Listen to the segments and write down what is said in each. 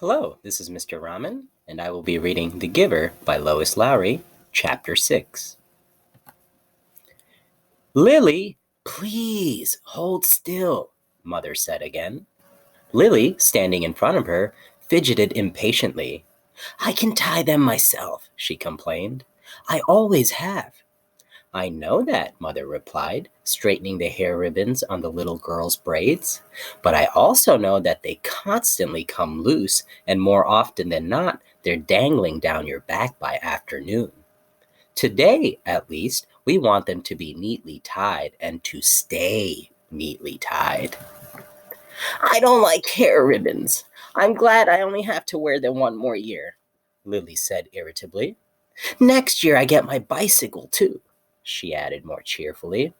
Hello, this is Mr. Rahman, and I will be reading The Giver by Lois Lowry, Chapter 6. Lily, please hold still, Mother said again. Lily, standing in front of her, fidgeted impatiently. I can tie them myself, she complained. I always have. I know that, Mother replied, straightening the hair ribbons on the little girl's braids. But I also know that they constantly come loose, and more often than not, they're dangling down your back by afternoon. Today, at least, we want them to be neatly tied and to stay neatly tied. I don't like hair ribbons. I'm glad I only have to wear them one more year, Lily said irritably. Next year I get my bicycle too, she added more cheerfully.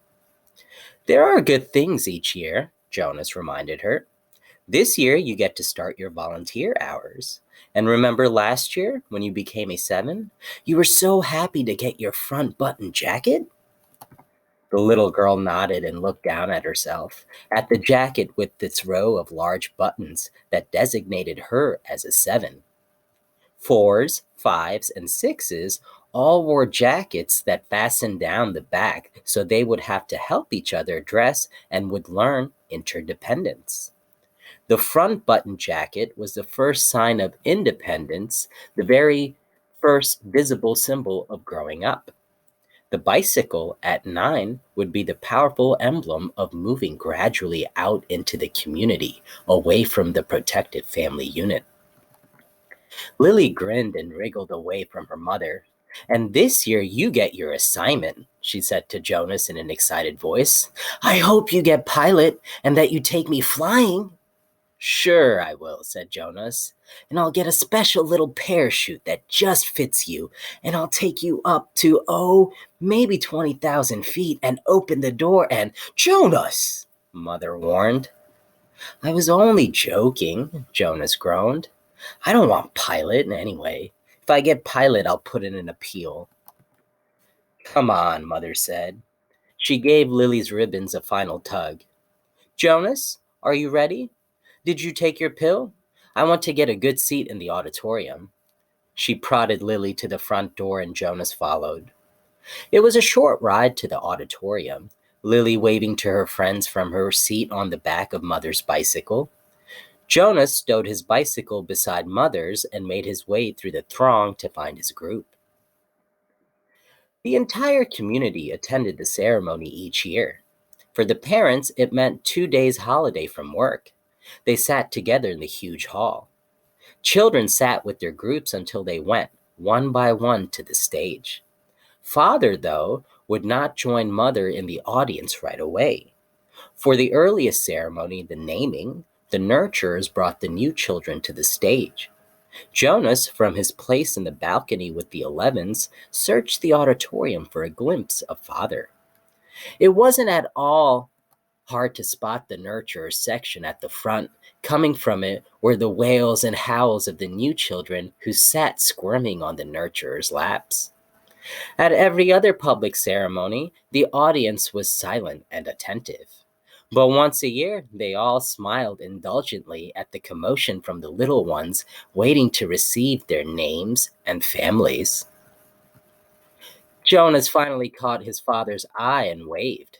There are good things each year, Jonas reminded her. This year you get to start your volunteer hours. And remember last year when you became a 7? You were so happy to get your front button jacket? The little girl nodded and looked down at herself, at the jacket with its row of large buttons that designated her as a 7. 4s, 5s, and 6s all wore jackets that fastened down the back so they would have to help each other dress and would learn interdependence. The front button jacket was the first sign of independence, the very first visible symbol of growing up. The bicycle at 9 would be the powerful emblem of moving gradually out into the community, away from the protective family unit. Lily grinned and wriggled away from her mother. And this year you get your assignment, she said to Jonas in an excited voice. I hope you get pilot and that you take me flying. Sure I will, said Jonas, and I'll get a special little parachute that just fits you, and I'll take you up to, maybe 20,000 feet and open the door and— Jonas, Mother warned. I was only joking, Jonas groaned. I don't want pilot anyway. If I get pilot, I'll put in an appeal. Come on, Mother said. She gave Lily's ribbons a final tug. Jonas, are you ready? Did you take your pill? I want to get a good seat in the auditorium. She prodded Lily to the front door and Jonas followed. It was a short ride to the auditorium, Lily waving to her friends from her seat on the back of Mother's bicycle. Jonas stowed his bicycle beside Mother's and made his way through the throng to find his group. The entire community attended the ceremony each year. For the parents, it meant 2 days' holiday from work. They sat together in the huge hall. Children sat with their groups until they went, one by one, to the stage. Father, though, would not join Mother in the audience right away. For the earliest ceremony, the naming, the nurturers brought the new children to the stage. Jonas, from his place in the balcony with the 11s, searched the auditorium for a glimpse of Father. It wasn't at all hard to spot the nurturers section at the front. Coming from it were the wails and howls of the new children who sat squirming on the nurturers' laps. At every other public ceremony, the audience was silent and attentive. But once a year, they all smiled indulgently at the commotion from the little ones waiting to receive their names and families. Jonas finally caught his father's eye and waved.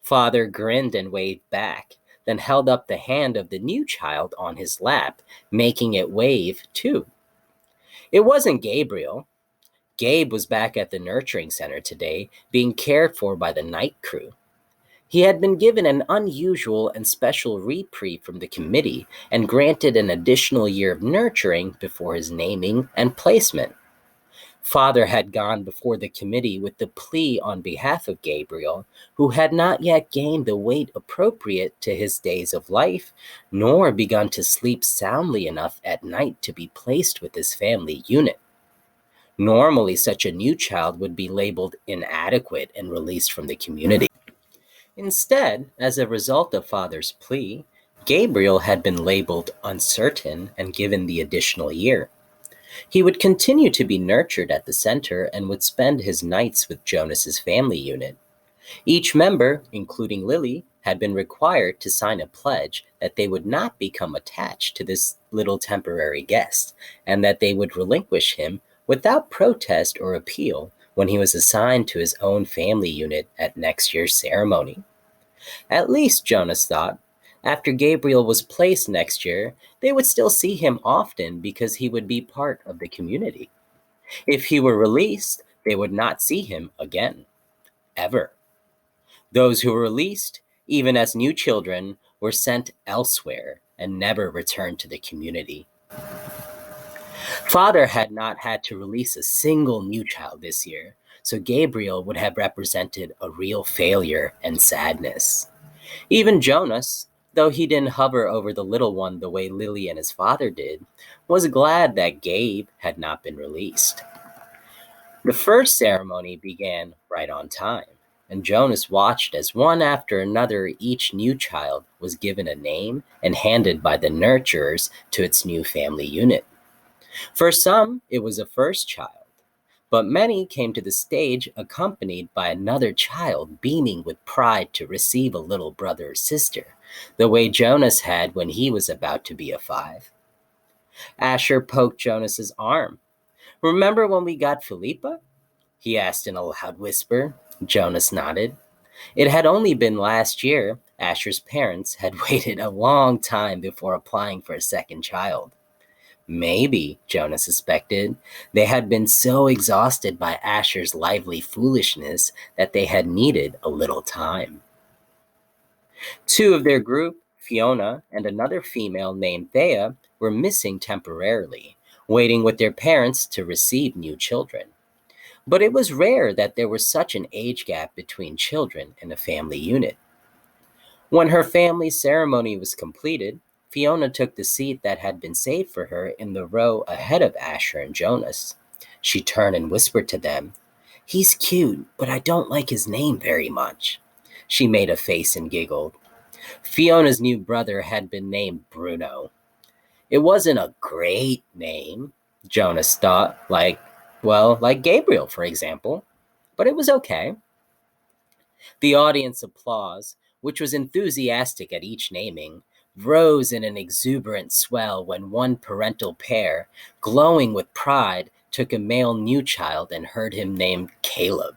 Father grinned and waved back, then held up the hand of the new child on his lap, making it wave too. It wasn't Gabriel. Gabe was back at the nurturing center today, being cared for by the night crew. He had been given an unusual and special reprieve from the committee and granted an additional year of nurturing before his naming and placement. Father had gone before the committee with the plea on behalf of Gabriel, who had not yet gained the weight appropriate to his days of life, nor begun to sleep soundly enough at night to be placed with his family unit. Normally, such a new child would be labeled inadequate and released from the community. Instead, as a result of Father's plea, Gabriel had been labeled uncertain and given the additional year. He would continue to be nurtured at the center and would spend his nights with Jonas's family unit. Each member, including Lily, had been required to sign a pledge that they would not become attached to this little temporary guest, and that they would relinquish him without protest or appeal when he was assigned to his own family unit at next year's ceremony. At least, Jonas thought, after Gabriel was placed next year, they would still see him often because he would be part of the community. If he were released, they would not see him again, ever. Those who were released, even as new children, were sent elsewhere and never returned to the community. Father had not had to release a single new child this year, so Gabriel would have represented a real failure and sadness. Even Jonas, though he didn't hover over the little one the way Lily and his father did, was glad that Gabe had not been released. The first ceremony began right on time, and Jonas watched as one after another each new child was given a name and handed by the nurturers to its new family unit. For some, it was a first child, but many came to the stage accompanied by another child beaming with pride to receive a little brother or sister, the way Jonas had when he was about to be a 5. Asher poked Jonas's arm. "Remember when we got Philippa?" he asked in a loud whisper. Jonas nodded. It had only been last year Asher's parents had waited a long time before applying for a second child. Maybe, Jonas suspected, they had been so exhausted by Asher's lively foolishness that they had needed a little time. 2 of their group, Fiona and another female named Thea, were missing temporarily, waiting with their parents to receive new children. But it was rare that there was such an age gap between children in a family unit. When her family ceremony was completed, Fiona took the seat that had been saved for her in the row ahead of Asher and Jonas. She turned and whispered to them, "He's cute, but I don't like his name very much." She made a face and giggled. Fiona's new brother had been named Bruno. It wasn't a great name, Jonas thought, like Gabriel, for example, but it was okay. The audience applause, which was enthusiastic at each naming, rose in an exuberant swell when one parental pair, glowing with pride, took a male new child and heard him named Caleb.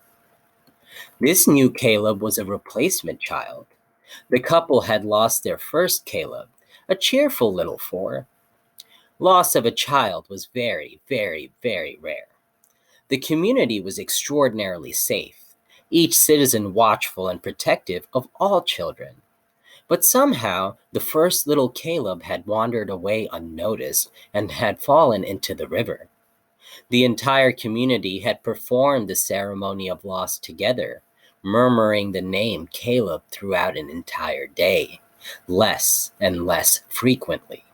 This new Caleb was a replacement child. The couple had lost their first Caleb, a cheerful little 4. Loss of a child was very, very, very rare. The community was extraordinarily safe, each citizen watchful and protective of all children. But somehow, the first little Caleb had wandered away unnoticed and had fallen into the river. The entire community had performed the ceremony of loss together, murmuring the name Caleb throughout an entire day, less and less frequently,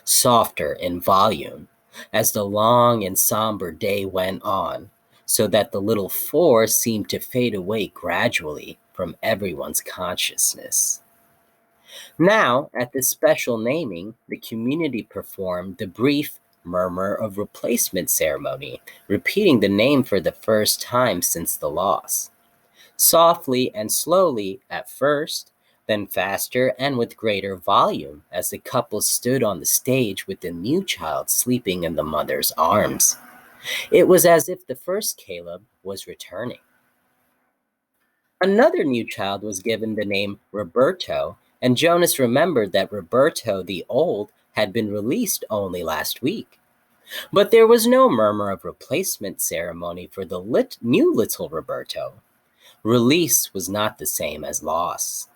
softer in volume, as the long and somber day went on, so that the little 4 seemed to fade away gradually from everyone's consciousness. Now, at this special naming, the community performed the brief murmur of replacement ceremony, repeating the name for the first time since the loss. Softly and slowly at first, then faster and with greater volume as the couple stood on the stage with the new child sleeping in the mother's arms. It was as if the first Caleb was returning. Another new child was given the name Roberto, and Jonas remembered that Roberto the Old had been released only last week. But there was no murmur of replacement ceremony for the new little Roberto. Release was not the same as loss.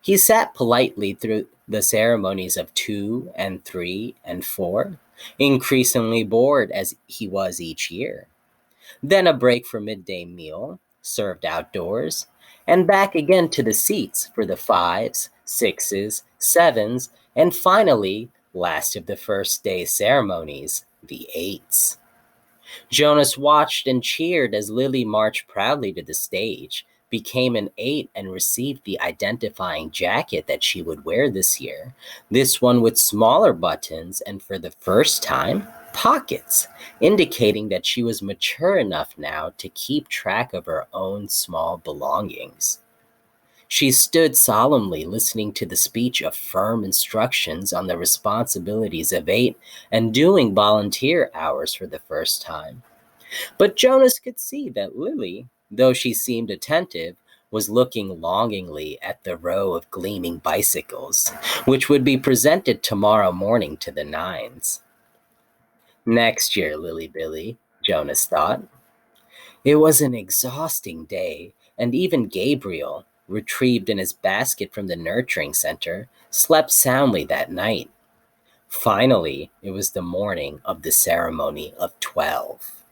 He sat politely through the ceremonies of 2 and 3 and 4, increasingly bored as he was each year. Then a break for midday meal, served outdoors, and back again to the seats for the 5s, 6s, 7s, and finally, last of the first day ceremonies, the 8s. Jonas watched and cheered as Lily marched proudly to the stage, became an 8, and received the identifying jacket that she would wear this year, this one with smaller buttons and, for the first time, pockets, indicating that she was mature enough now to keep track of her own small belongings. She stood solemnly listening to the speech of firm instructions on the responsibilities of eight and doing volunteer hours for the first time. But Jonas could see that Lily, though she seemed attentive, was looking longingly at the row of gleaming bicycles, which would be presented tomorrow morning to the nines. Next year, Lily Billy, Jonas thought. It was an exhausting day, and even Gabriel, retrieved in his basket from the nurturing center, slept soundly that night. Finally, it was the morning of the ceremony of 12.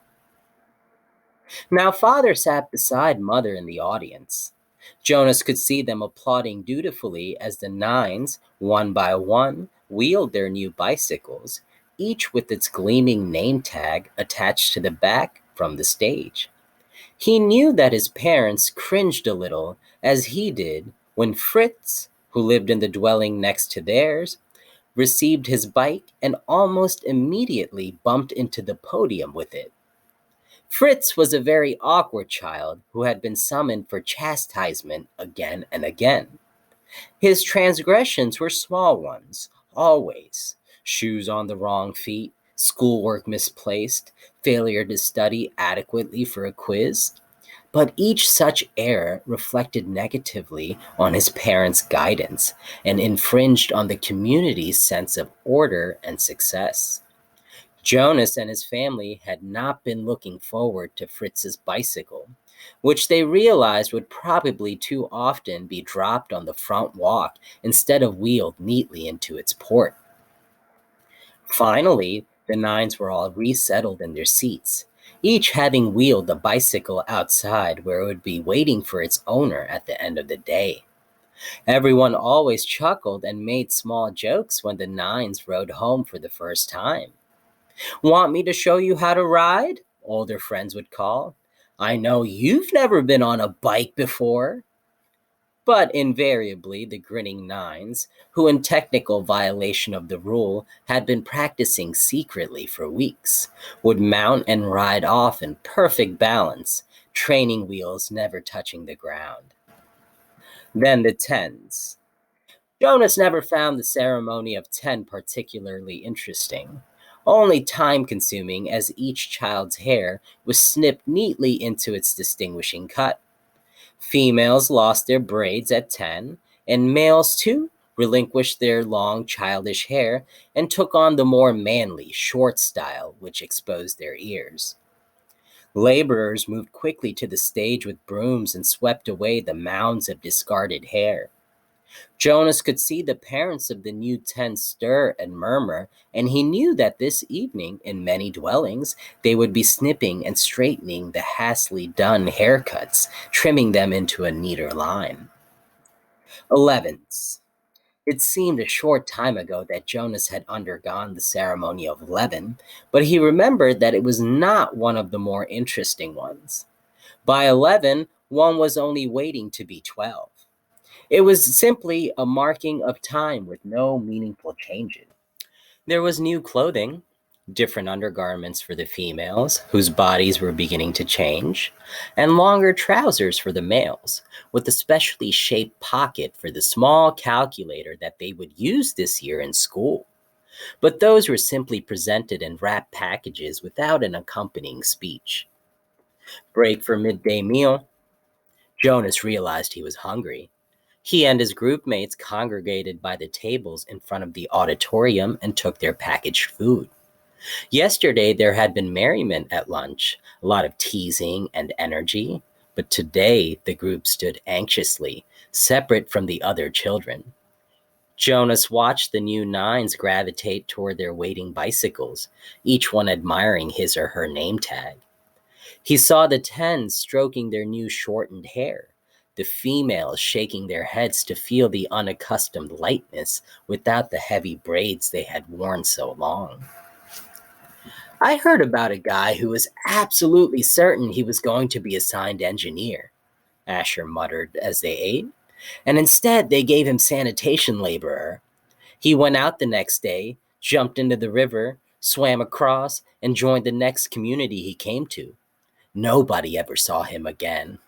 Now, Father sat beside Mother in the audience. Jonas could see them applauding dutifully as the nines, one by one, wheeled their new bicycles, each with its gleaming name tag attached to the back from the stage. He knew that his parents cringed a little, as he did, when Fritz, who lived in the dwelling next to theirs, received his bike and almost immediately bumped into the podium with it. Fritz was a very awkward child who had been summoned for chastisement again and again. His transgressions were small ones, always: shoes on the wrong feet, schoolwork misplaced, failure to study adequately for a quiz. But each such error reflected negatively on his parents' guidance and infringed on the community's sense of order and success. Jonas and his family had not been looking forward to Fritz's bicycle, which they realized would probably too often be dropped on the front walk instead of wheeled neatly into its port. Finally, the nines were all resettled in their seats, each having wheeled the bicycle outside where it would be waiting for its owner at the end of the day. Everyone always chuckled and made small jokes when the nines rode home for the first time. "Want me to show you how to ride?" older friends would call. "I know you've never been on a bike before." But invariably, the grinning nines, who in technical violation of the rule had been practicing secretly for weeks, would mount and ride off in perfect balance, training wheels never touching the ground. Then the tens. Jonas never found the ceremony of 10 particularly interesting, only time consuming as each child's hair was snipped neatly into its distinguishing cut. Females lost their braids at 10, and males too relinquished their long childish hair and took on the more manly short style which exposed their ears. Laborers moved quickly to the stage with brooms and swept away the mounds of discarded hair. Jonas could see the parents of the new ten stir and murmur, and he knew that this evening, in many dwellings, they would be snipping and straightening the hastily done haircuts, trimming them into a neater line. 11s. It seemed a short time ago that Jonas had undergone the ceremony of 11, but he remembered that it was not one of the more interesting ones. By 11, one was only waiting to be 12. It was simply a marking of time with no meaningful changes. There was new clothing, different undergarments for the females, whose bodies were beginning to change, and longer trousers for the males, with a specially shaped pocket for the small calculator that they would use this year in school. But those were simply presented in wrapped packages without an accompanying speech. Break for midday meal. Jonas realized he was hungry. He and his group mates congregated by the tables in front of the auditorium and took their packaged food. Yesterday there had been merriment at lunch, a lot of teasing and energy, but today the group stood anxiously, separate from the other children. Jonas watched the new nines gravitate toward their waiting bicycles, each one admiring his or her name tag. He saw the tens stroking their new shortened hair, the females shaking their heads to feel the unaccustomed lightness without the heavy braids they had worn so long. "I heard about a guy who was absolutely certain he was going to be assigned engineer," Asher muttered as they ate, "and instead they gave him sanitation laborer. He went out the next day, jumped into the river, swam across, and joined the next community he came to. Nobody ever saw him again."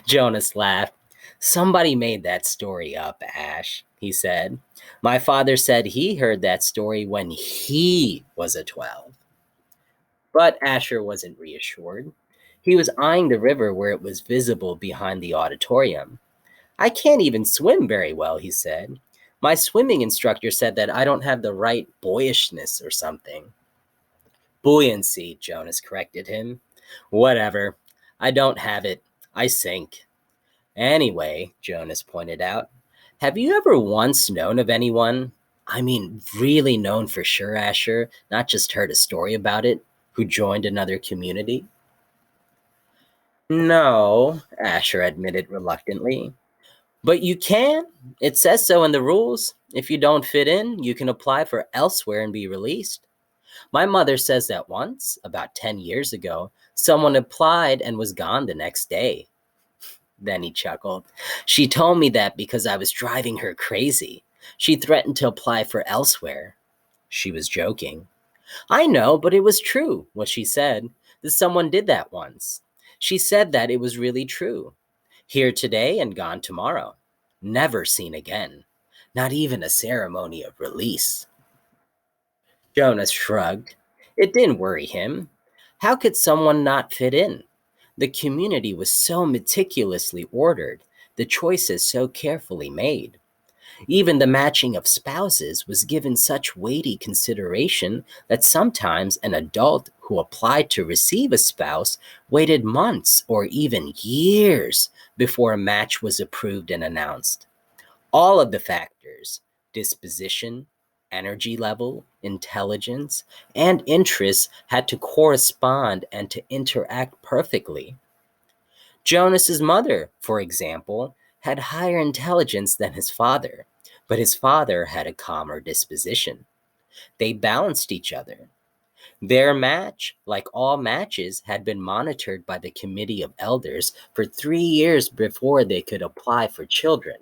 Jonas laughed. Somebody made that story up, Ash, he said. My father said he heard that story when he was a 12. But Asher wasn't reassured. He was eyeing the river where it was visible behind the auditorium. I can't even swim very well, he said. My swimming instructor said that I don't have the right boyishness or something. Buoyancy, Jonas corrected him. Whatever. I don't have it. I sink. Anyway, Jonas pointed out, have you ever once known of anyone, I mean, really known for sure, Asher, not just heard a story about it, who joined another community? No, Asher admitted reluctantly. But you can. It says so in the rules. If you don't fit in, you can apply for elsewhere and be released. My mother says that once, about 10 years ago, someone applied and was gone the next day. Then he chuckled. She told me that because I was driving her crazy. She threatened to apply for elsewhere. She was joking. I know, but it was true, what she said, that someone did that once. She said that it was really true. Here today and gone tomorrow. Never seen again. Not even a ceremony of release. Jonas shrugged. It didn't worry him. How could someone not fit in? The community was so meticulously ordered, the choices so carefully made. Even the matching of spouses was given such weighty consideration that sometimes an adult who applied to receive a spouse waited months or even years before a match was approved and announced. All of the factors, disposition, energy level, intelligence, and interests had to correspond and to interact perfectly. Jonas's mother, for example, had higher intelligence than his father, but his father had a calmer disposition. They balanced each other. Their match, like all matches, had been monitored by the committee of elders for 3 years before they could apply for children,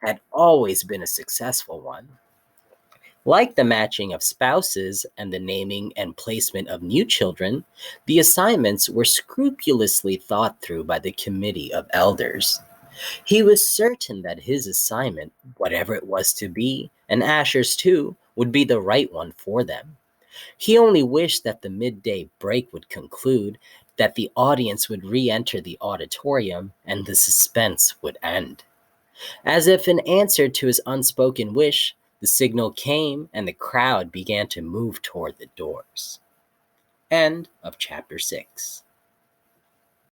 had always been a successful one. Like the matching of spouses and the naming and placement of new children, the assignments were scrupulously thought through by the committee of elders. He was certain that his assignment, whatever it was to be, and Asher's too, would be the right one for them. He only wished that the midday break would conclude, that the audience would re enter the auditorium, and the suspense would end. As if in answer to his unspoken wish, the signal came and the crowd began to move toward the doors. End of chapter 6.